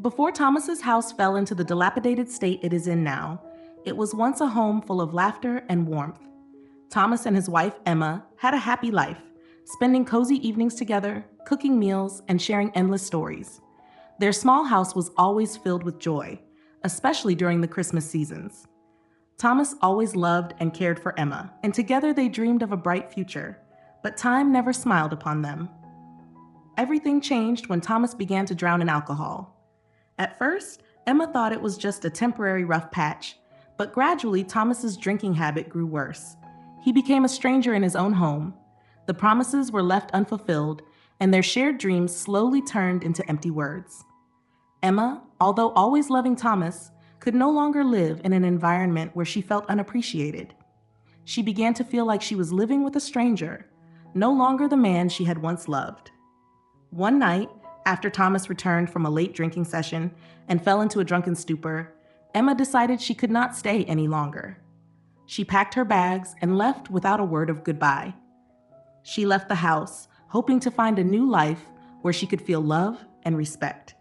Before Thomas's house fell into the dilapidated state it is in now, it was once a home full of laughter and warmth. Thomas and his wife, Emma, had a happy life, spending cozy evenings together, cooking meals, and sharing endless stories. Their small house was always filled with joy, especially during the Christmas seasons. Thomas always loved and cared for Emma, and together they dreamed of a bright future, but time never smiled upon them. Everything changed when Thomas began to drown in alcohol. At first, Emma thought it was just a temporary rough patch, but gradually Thomas's drinking habit grew worse. He became a stranger in his own home. The promises were left unfulfilled, and their shared dreams slowly turned into empty words. Emma, although always loving Thomas, could no longer live in an environment where she felt unappreciated. She began to feel like she was living with a stranger, no longer the man she had once loved. One night, after Thomas returned from a late drinking session and fell into a drunken stupor, Emma decided she could not stay any longer. She packed her bags and left without a word of goodbye. She left the house, hoping to find a new life where she could feel love and respect.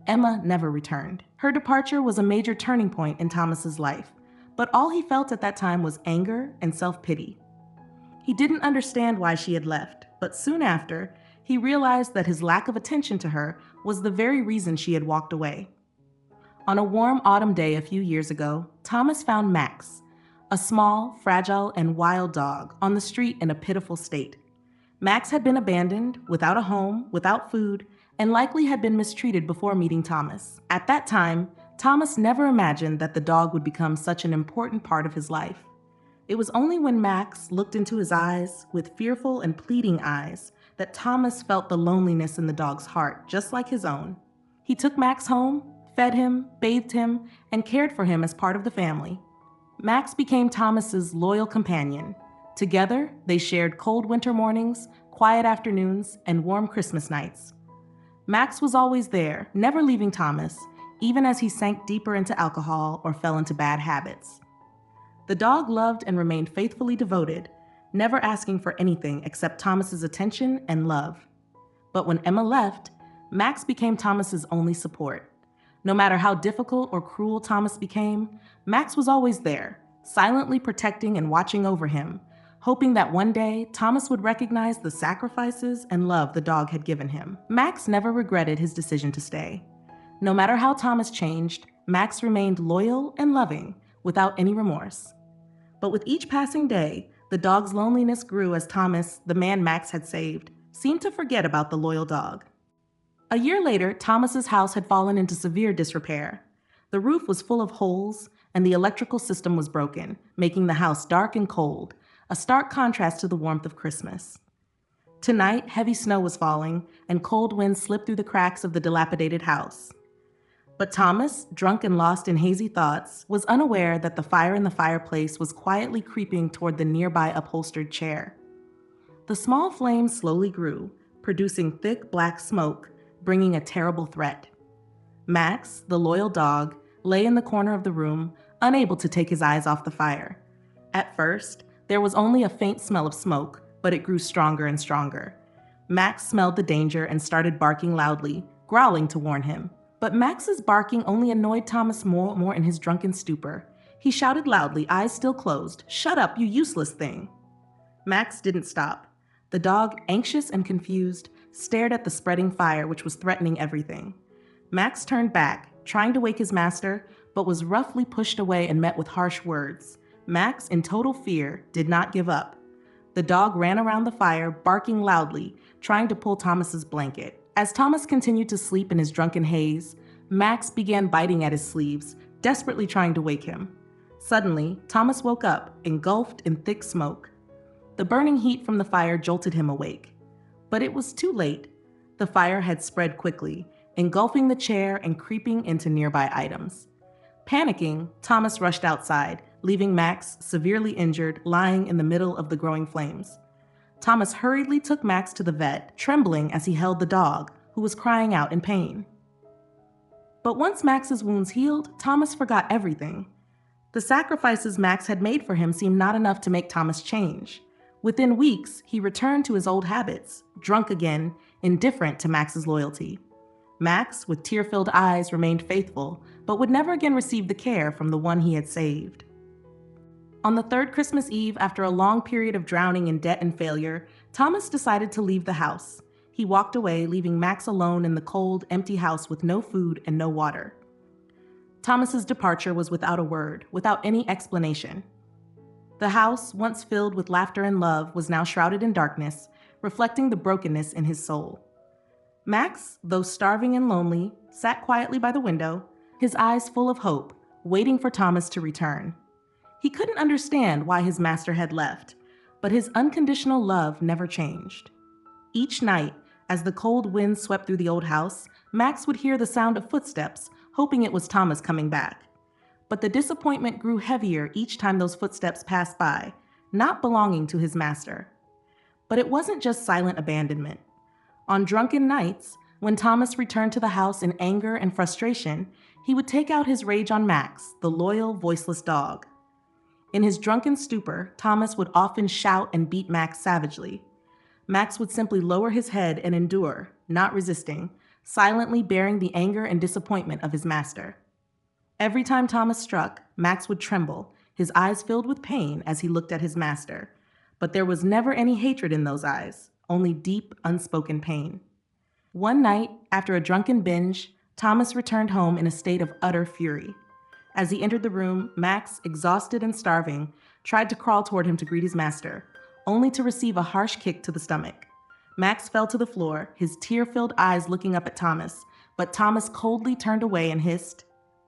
Emma never returned. Her departure was a major turning point in Thomas's life, but all he felt at that time was anger and self-pity. He didn't understand why she had left, but soon after, he realized that his lack of attention to her was the very reason she had walked away. On a warm autumn day a few years ago, Thomas found Max, a small, fragile, and wild dog, on the street in a pitiful state. Max had been abandoned, without a home, without food, and likely had been mistreated before meeting Thomas. At that time, Thomas never imagined that the dog would become such an important part of his life. It was only when Max looked into his eyes with fearful and pleading eyes that Thomas felt the loneliness in the dog's heart, just like his own. He took Max home, fed him, bathed him, and cared for him as part of the family. Max became Thomas's loyal companion. Together, they shared cold winter mornings, quiet afternoons, and warm Christmas nights. Max was always there, never leaving Thomas, even as he sank deeper into alcohol or fell into bad habits. The dog loved and remained faithfully devoted, never asking for anything except Thomas's attention and love. But when Emma left, Max became Thomas's only support. No matter how difficult or cruel Thomas became, Max was always there, silently protecting and watching over him, hoping that one day Thomas would recognize the sacrifices and love the dog had given him. Max never regretted his decision to stay. No matter how Thomas changed, Max remained loyal and loving, without any remorse. But with each passing day, the dog's loneliness grew as Thomas, the man Max had saved, seemed to forget about the loyal dog. A year later, Thomas's house had fallen into severe disrepair. The roof was full of holes, and the electrical system was broken, making the house dark and cold, a stark contrast to the warmth of Christmas. Tonight, heavy snow was falling, and cold winds slipped through the cracks of the dilapidated house. But Thomas, drunk and lost in hazy thoughts, was unaware that the fire in the fireplace was quietly creeping toward the nearby upholstered chair. The small flame slowly grew, producing thick black smoke, bringing a terrible threat. Max, the loyal dog, lay in the corner of the room, unable to take his eyes off the fire. At first, there was only a faint smell of smoke, but it grew stronger and stronger. Max smelled the danger and started barking loudly, growling to warn him. But Max's barking only annoyed Thomas more in his drunken stupor. He shouted loudly, eyes still closed, "Shut up, you useless thing!" Max didn't stop. The dog, anxious and confused, stared at the spreading fire which was threatening everything. Max turned back, trying to wake his master, but was roughly pushed away and met with harsh words. Max, in total fear, did not give up. The dog ran around the fire, barking loudly, trying to pull Thomas's blanket. As Thomas continued to sleep in his drunken haze, Max began biting at his sleeves, desperately trying to wake him. Suddenly, Thomas woke up, engulfed in thick smoke. The burning heat from the fire jolted him awake. But it was too late. The fire had spread quickly, engulfing the chair and creeping into nearby items. Panicking, Thomas rushed outside, leaving Max, severely injured, lying in the middle of the growing flames. Thomas hurriedly took Max to the vet, trembling as he held the dog, who was crying out in pain. But once Max's wounds healed, Thomas forgot everything. The sacrifices Max had made for him seemed not enough to make Thomas change. Within weeks, he returned to his old habits, drunk again, indifferent to Max's loyalty. Max, with tear-filled eyes, remained faithful, but would never again receive the care from the one he had saved. On the third Christmas Eve, after a long period of drowning in debt and failure, Thomas decided to leave the house. He walked away, leaving Max alone in the cold, empty house with no food and no water. Thomas's departure was without a word, without any explanation. The house, once filled with laughter and love, was now shrouded in darkness, reflecting the brokenness in his soul. Max, though starving and lonely, sat quietly by the window, his eyes full of hope, waiting for Thomas to return. He couldn't understand why his master had left, but his unconditional love never changed. Each night, as the cold wind swept through the old house, Max would hear the sound of footsteps, hoping it was Thomas coming back. But the disappointment grew heavier each time those footsteps passed by, not belonging to his master. But it wasn't just silent abandonment. On drunken nights, when Thomas returned to the house in anger and frustration, he would take out his rage on Max, the loyal, voiceless dog. In his drunken stupor, Thomas would often shout and beat Max savagely. Max would simply lower his head and endure, not resisting, silently bearing the anger and disappointment of his master. Every time Thomas struck, Max would tremble, his eyes filled with pain as he looked at his master. But there was never any hatred in those eyes, only deep, unspoken pain. One night, after a drunken binge, Thomas returned home in a state of utter fury. As he entered the room, Max, exhausted and starving, tried to crawl toward him to greet his master, only to receive a harsh kick to the stomach. Max fell to the floor, his tear-filled eyes looking up at Thomas, but Thomas coldly turned away and hissed,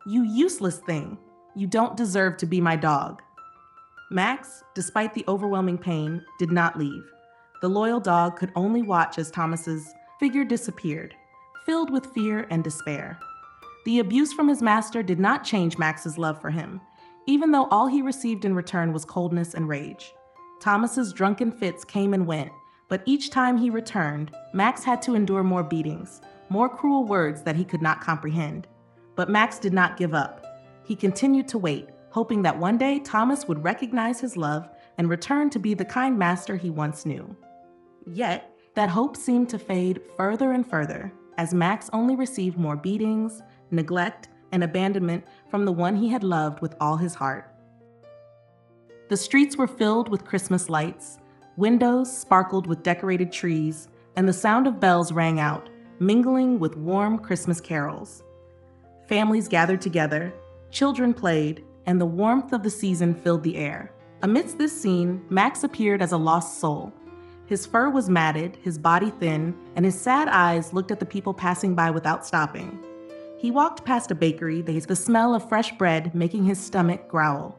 "You useless thing! You don't deserve to be my dog." Max, despite the overwhelming pain, did not leave. The loyal dog could only watch as Thomas's figure disappeared, filled with fear and despair. The abuse from his master did not change Max's love for him, even though all he received in return was coldness and rage. Thomas's drunken fits came and went, but each time he returned, Max had to endure more beatings, more cruel words that he could not comprehend. But Max did not give up. He continued to wait, hoping that one day Thomas would recognize his love and return to be the kind master he once knew. Yet, that hope seemed to fade further and further, as Max only received more beatings, neglect, and abandonment from the one he had loved with all his heart. The streets were filled with Christmas lights, windows sparkled with decorated trees, and the sound of bells rang out, mingling with warm Christmas carols. Families gathered together, children played, and the warmth of the season filled the air. Amidst this scene, Max appeared as a lost soul. His fur was matted, his body thin, and his sad eyes looked at the people passing by without stopping. He walked past a bakery, the smell of fresh bread making his stomach growl.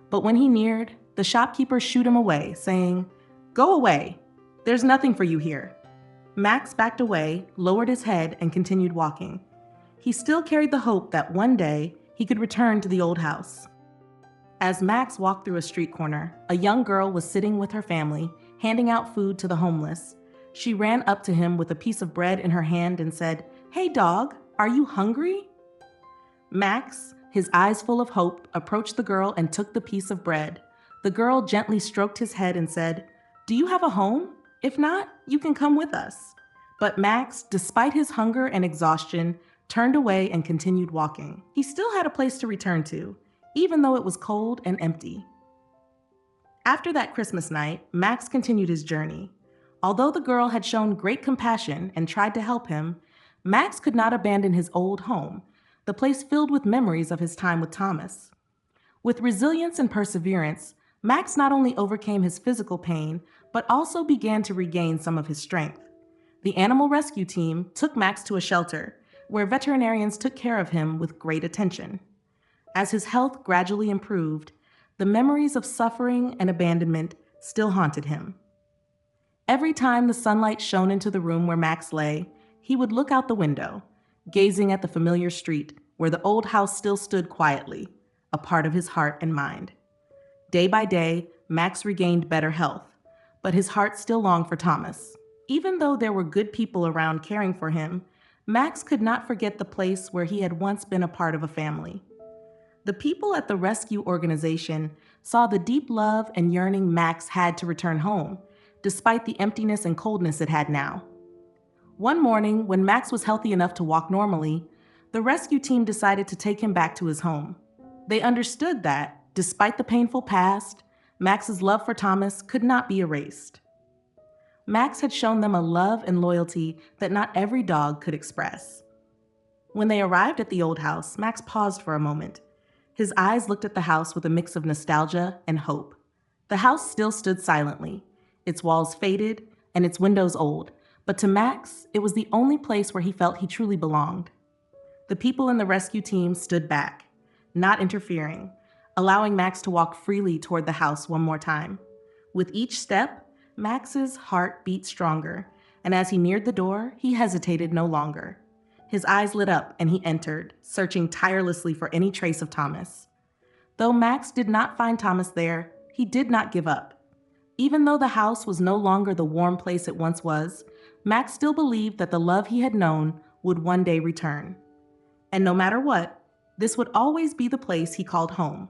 But when he neared, the shopkeeper shooed him away, saying, "Go away. There's nothing for you here." Max backed away, lowered his head, and continued walking. He still carried the hope that one day he could return to the old house. As Max walked through a street corner, a young girl was sitting with her family, handing out food to the homeless. She ran up to him with a piece of bread in her hand and said, "Hey dog, are you hungry?" Max, his eyes full of hope, approached the girl and took the piece of bread. The girl gently stroked his head and said, "Do you have a home? If not, you can come with us." But Max, despite his hunger and exhaustion, turned away and continued walking. He still had a place to return to, even though it was cold and empty. After that Christmas night, Max continued his journey. Although the girl had shown great compassion and tried to help him, Max could not abandon his old home, the place filled with memories of his time with Thomas. With resilience and perseverance, Max not only overcame his physical pain, but also began to regain some of his strength. The animal rescue team took Max to a shelter, where veterinarians took care of him with great attention. As his health gradually improved, the memories of suffering and abandonment still haunted him. Every time the sunlight shone into the room where Max lay, he would look out the window, gazing at the familiar street where the old house still stood quietly, a part of his heart and mind. Day by day, Max regained better health, but his heart still longed for Thomas. Even though there were good people around caring for him, Max could not forget the place where he had once been a part of a family. The people at the rescue organization saw the deep love and yearning Max had to return home, despite the emptiness and coldness it had now. One morning, when Max was healthy enough to walk normally, the rescue team decided to take him back to his home. They understood that, despite the painful past, Max's love for Thomas could not be erased. Max had shown them a love and loyalty that not every dog could express. When they arrived at the old house, Max paused for a moment. His eyes looked at the house with a mix of nostalgia and hope. The house still stood silently, its walls faded and its windows old, but to Max, it was the only place where he felt he truly belonged. The people in the rescue team stood back, not interfering, allowing Max to walk freely toward the house one more time. With each step, Max's heart beat stronger, and as he neared the door, he hesitated no longer. His eyes lit up and he entered, searching tirelessly for any trace of Thomas. Though Max did not find Thomas there, he did not give up. Even though the house was no longer the warm place it once was, Max still believed that the love he had known would one day return. And no matter what, this would always be the place he called home.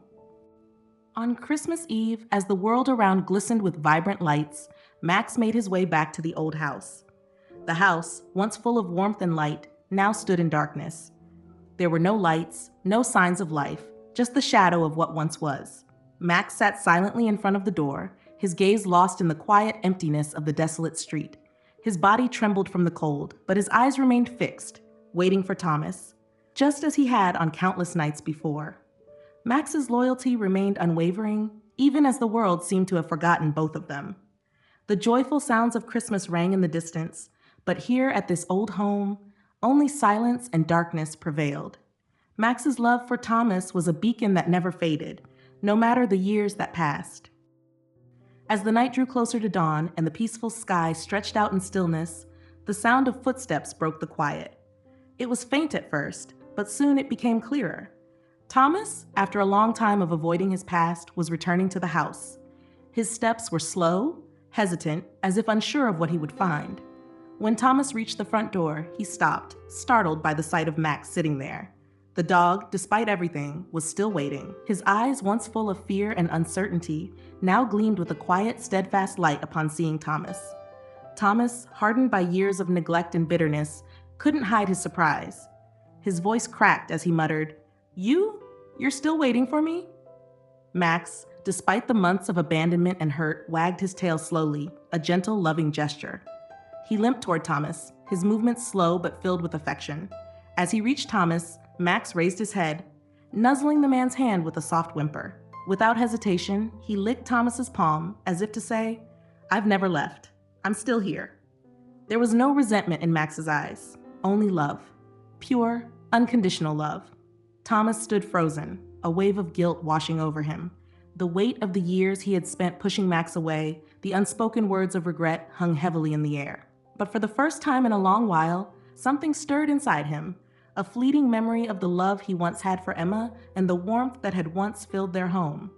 On Christmas Eve, as the world around glistened with vibrant lights, Max made his way back to the old house. The house, once full of warmth and light, now stood in darkness. There were no lights, no signs of life, just the shadow of what once was. Max sat silently in front of the door, his gaze lost in the quiet emptiness of the desolate street. His body trembled from the cold, but his eyes remained fixed, waiting for Thomas, just as he had on countless nights before. Max's loyalty remained unwavering, even as the world seemed to have forgotten both of them. The joyful sounds of Christmas rang in the distance, but here at this old home, only silence and darkness prevailed. Max's love for Thomas was a beacon that never faded, no matter the years that passed. As the night drew closer to dawn and the peaceful sky stretched out in stillness, the sound of footsteps broke the quiet. It was faint at first, but soon it became clearer. Thomas, after a long time of avoiding his past, was returning to the house. His steps were slow, hesitant, as if unsure of what he would find. When Thomas reached the front door, he stopped, startled by the sight of Max sitting there. The dog, despite everything, was still waiting. His eyes, once full of fear and uncertainty, now gleamed with a quiet, steadfast light upon seeing Thomas. Thomas, hardened by years of neglect and bitterness, couldn't hide his surprise. His voice cracked as he muttered, "You're still waiting for me?" Max, despite the months of abandonment and hurt, wagged his tail slowly, a gentle, loving gesture. He limped toward Thomas, his movements slow but filled with affection. As he reached Thomas, Max raised his head, nuzzling the man's hand with a soft whimper. Without hesitation, he licked Thomas's palm, as if to say, "I've never left. I'm still here." There was no resentment in Max's eyes, only love. Pure, unconditional love. Thomas stood frozen, a wave of guilt washing over him. The weight of the years he had spent pushing Max away, the unspoken words of regret hung heavily in the air. But for the first time in a long while, something stirred inside him, a fleeting memory of the love he once had for Emma and the warmth that had once filled their home.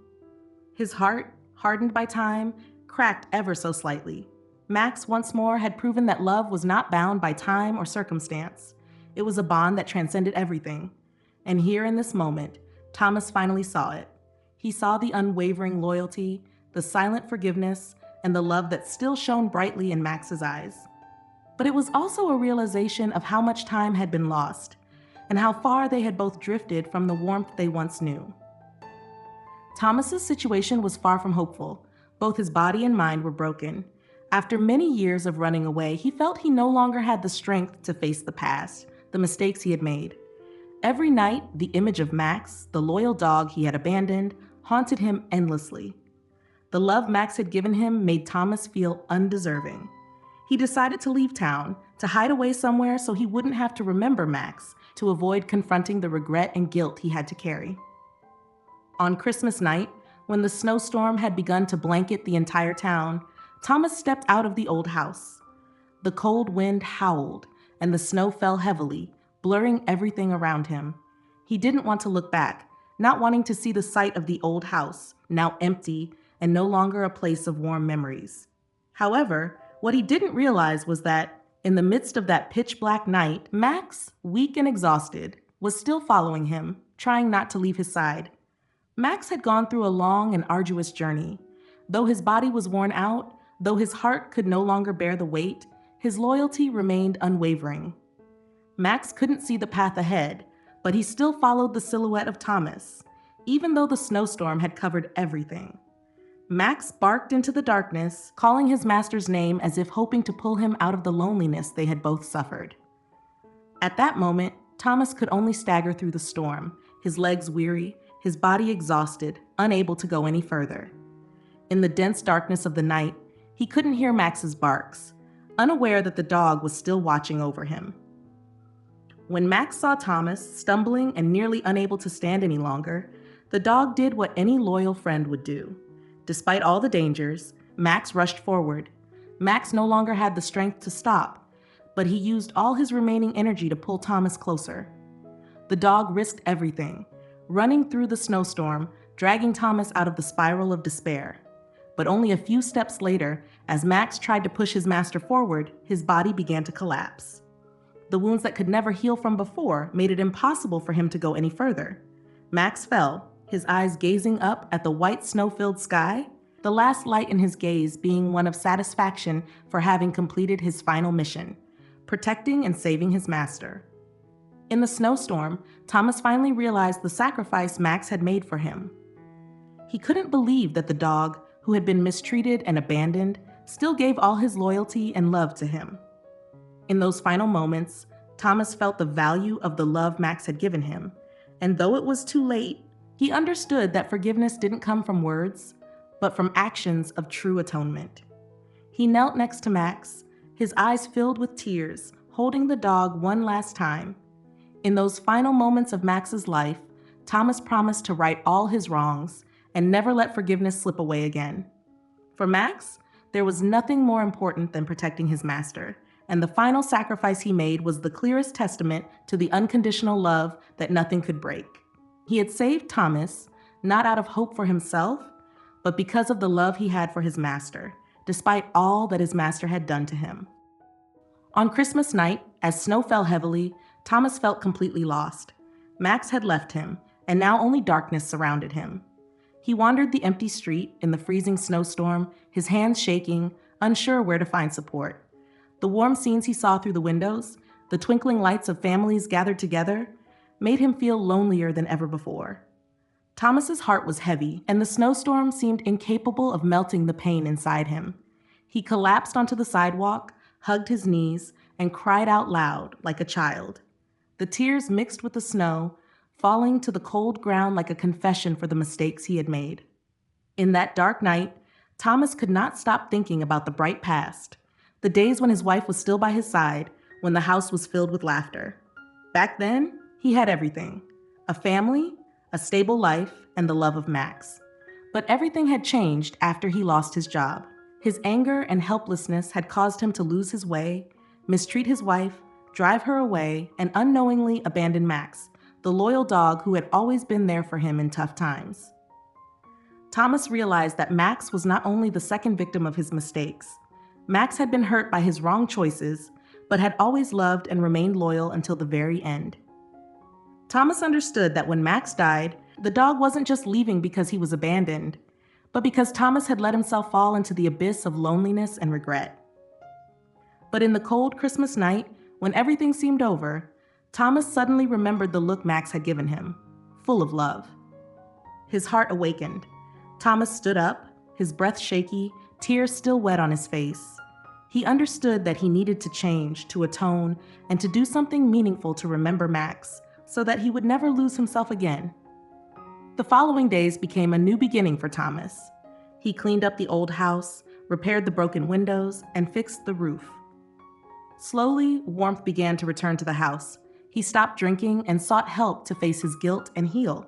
His heart, hardened by time, cracked ever so slightly. Max once more had proven that love was not bound by time or circumstance. It was a bond that transcended everything. And here in this moment, Thomas finally saw it. He saw the unwavering loyalty, the silent forgiveness, and the love that still shone brightly in Max's eyes. But it was also a realization of how much time had been lost, and how far they had both drifted from the warmth they once knew. Thomas's situation was far from hopeful. Both his body and mind were broken. After many years of running away, he felt he no longer had the strength to face the past, the mistakes he had made. Every night, the image of Max, the loyal dog he had abandoned, haunted him endlessly. The love Max had given him made Thomas feel undeserving. He decided to leave town, to hide away somewhere so he wouldn't have to remember Max, to avoid confronting the regret and guilt he had to carry. On Christmas night, when the snowstorm had begun to blanket the entire town, Thomas stepped out of the old house. The cold wind howled, and the snow fell heavily, blurring everything around him. He didn't want to look back, not wanting to see the sight of the old house, now empty and no longer a place of warm memories. However, what he didn't realize was that, in the midst of that pitch-black night, Max, weak and exhausted, was still following him, trying not to leave his side. Max had gone through a long and arduous journey. Though his body was worn out, though his heart could no longer bear the weight, his loyalty remained unwavering. Max couldn't see the path ahead, but he still followed the silhouette of Thomas, even though the snowstorm had covered everything. Max barked into the darkness, calling his master's name as if hoping to pull him out of the loneliness they had both suffered. At that moment, Thomas could only stagger through the storm, his legs weary, his body exhausted, unable to go any further. In the dense darkness of the night, he couldn't hear Max's barks, unaware that the dog was still watching over him. When Max saw Thomas, stumbling and nearly unable to stand any longer, the dog did what any loyal friend would do. Despite all the dangers, Max rushed forward. Max no longer had the strength to stop, but he used all his remaining energy to pull Thomas closer. The dog risked everything, running through the snowstorm, dragging Thomas out of the spiral of despair. But only a few steps later, as Max tried to push his master forward, his body began to collapse. The wounds that could never heal from before made it impossible for him to go any further. Max fell, his eyes gazing up at the white snow-filled sky, the last light in his gaze being one of satisfaction for having completed his final mission, protecting and saving his master. In the snowstorm, Thomas finally realized the sacrifice Max had made for him. He couldn't believe that the dog, who had been mistreated and abandoned, still gave all his loyalty and love to him. In those final moments, Thomas felt the value of the love Max had given him, and though it was too late, he understood that forgiveness didn't come from words, but from actions of true atonement. He knelt next to Max, his eyes filled with tears, holding the dog one last time. In those final moments of Max's life, Thomas promised to right all his wrongs and never let forgiveness slip away again. For Max, there was nothing more important than protecting his master, and the final sacrifice he made was the clearest testament to the unconditional love that nothing could break. He had saved Thomas, not out of hope for himself, but because of the love he had for his master, despite all that his master had done to him. On Christmas night, as snow fell heavily, Thomas felt completely lost. Max had left him, and now only darkness surrounded him. He wandered the empty street in the freezing snowstorm, his hands shaking, unsure where to find support. The warm scenes he saw through the windows, the twinkling lights of families gathered together, made him feel lonelier than ever before. Thomas's heart was heavy, and the snowstorm seemed incapable of melting the pain inside him. He collapsed onto the sidewalk, hugged his knees, and cried out loud like a child. The tears mixed with the snow, falling to the cold ground like a confession for the mistakes he had made. In that dark night, Thomas could not stop thinking about the bright past, the days when his wife was still by his side, when the house was filled with laughter. Back then, he had everything: a family, a stable life, and the love of Max. But everything had changed after he lost his job. His anger and helplessness had caused him to lose his way, mistreat his wife, drive her away, and unknowingly abandon Max, the loyal dog who had always been there for him in tough times. Thomas realized that Max was not only the second victim of his mistakes. Max had been hurt by his wrong choices, but had always loved and remained loyal until the very end. Thomas understood that when Max died, the dog wasn't just leaving because he was abandoned, but because Thomas had let himself fall into the abyss of loneliness and regret. But in the cold Christmas night, when everything seemed over, Thomas suddenly remembered the look Max had given him, full of love. His heart awakened. Thomas stood up, his breath shaky, tears still wet on his face. He understood that he needed to change, to atone, and to do something meaningful to remember Max, so that he would never lose himself again. The following days became a new beginning for Thomas. He cleaned up the old house, repaired the broken windows, and fixed the roof. Slowly, warmth began to return to the house. He stopped drinking and sought help to face his guilt and heal.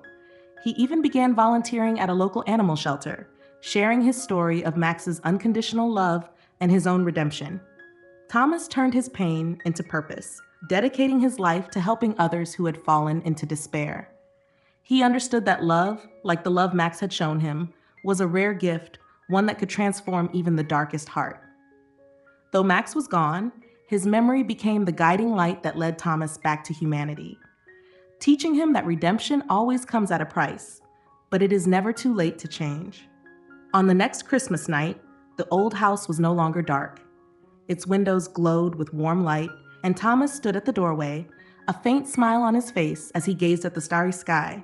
He even began volunteering at a local animal shelter, sharing his story of Max's unconditional love and his own redemption. Thomas turned his pain into purpose, dedicating his life to helping others who had fallen into despair. He understood that love, like the love Max had shown him, was a rare gift, one that could transform even the darkest heart. Though Max was gone, his memory became the guiding light that led Thomas back to humanity, teaching him that redemption always comes at a price, but it is never too late to change. On the next Christmas night, the old house was no longer dark. Its windows glowed with warm light, and Thomas stood at the doorway, a faint smile on his face as he gazed at the starry sky.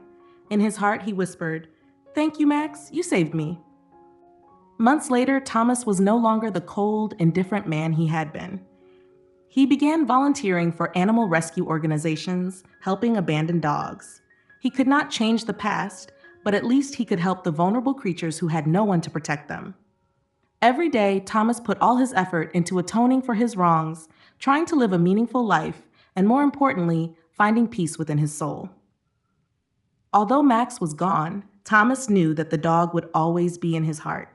In his heart, he whispered, "Thank you, Max, you saved me." Months later, Thomas was no longer the cold, indifferent man he had been. He began volunteering for animal rescue organizations, helping abandoned dogs. He could not change the past, but at least he could help the vulnerable creatures who had no one to protect them. Every day, Thomas put all his effort into atoning for his wrongs, trying to live a meaningful life, and more importantly, finding peace within his soul. Although Max was gone, Thomas knew that the dog would always be in his heart.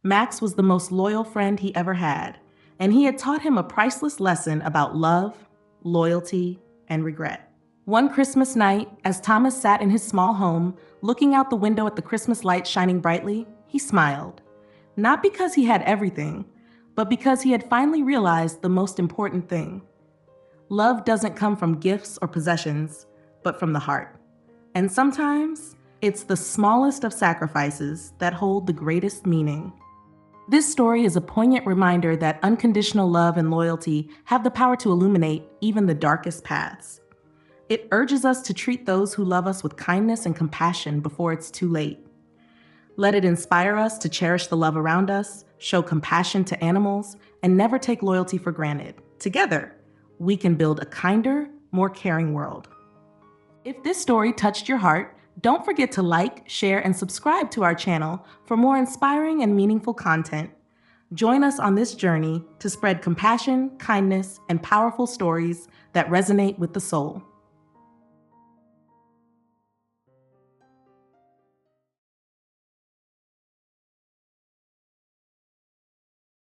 Max was the most loyal friend he ever had, and he had taught him a priceless lesson about love, loyalty, and regret. One Christmas night, as Thomas sat in his small home, looking out the window at the Christmas lights shining brightly, he smiled. Not because he had everything, but because he had finally realized the most important thing. Love doesn't come from gifts or possessions, but from the heart. And sometimes, it's the smallest of sacrifices that hold the greatest meaning. This story is a poignant reminder that unconditional love and loyalty have the power to illuminate even the darkest paths. It urges us to treat those who love us with kindness and compassion before it's too late. Let it inspire us to cherish the love around us, show compassion to animals, and never take loyalty for granted. Together, we can build a kinder, more caring world. If this story touched your heart, don't forget to like, share, and subscribe to our channel for more inspiring and meaningful content. Join us on this journey to spread compassion, kindness, and powerful stories that resonate with the soul.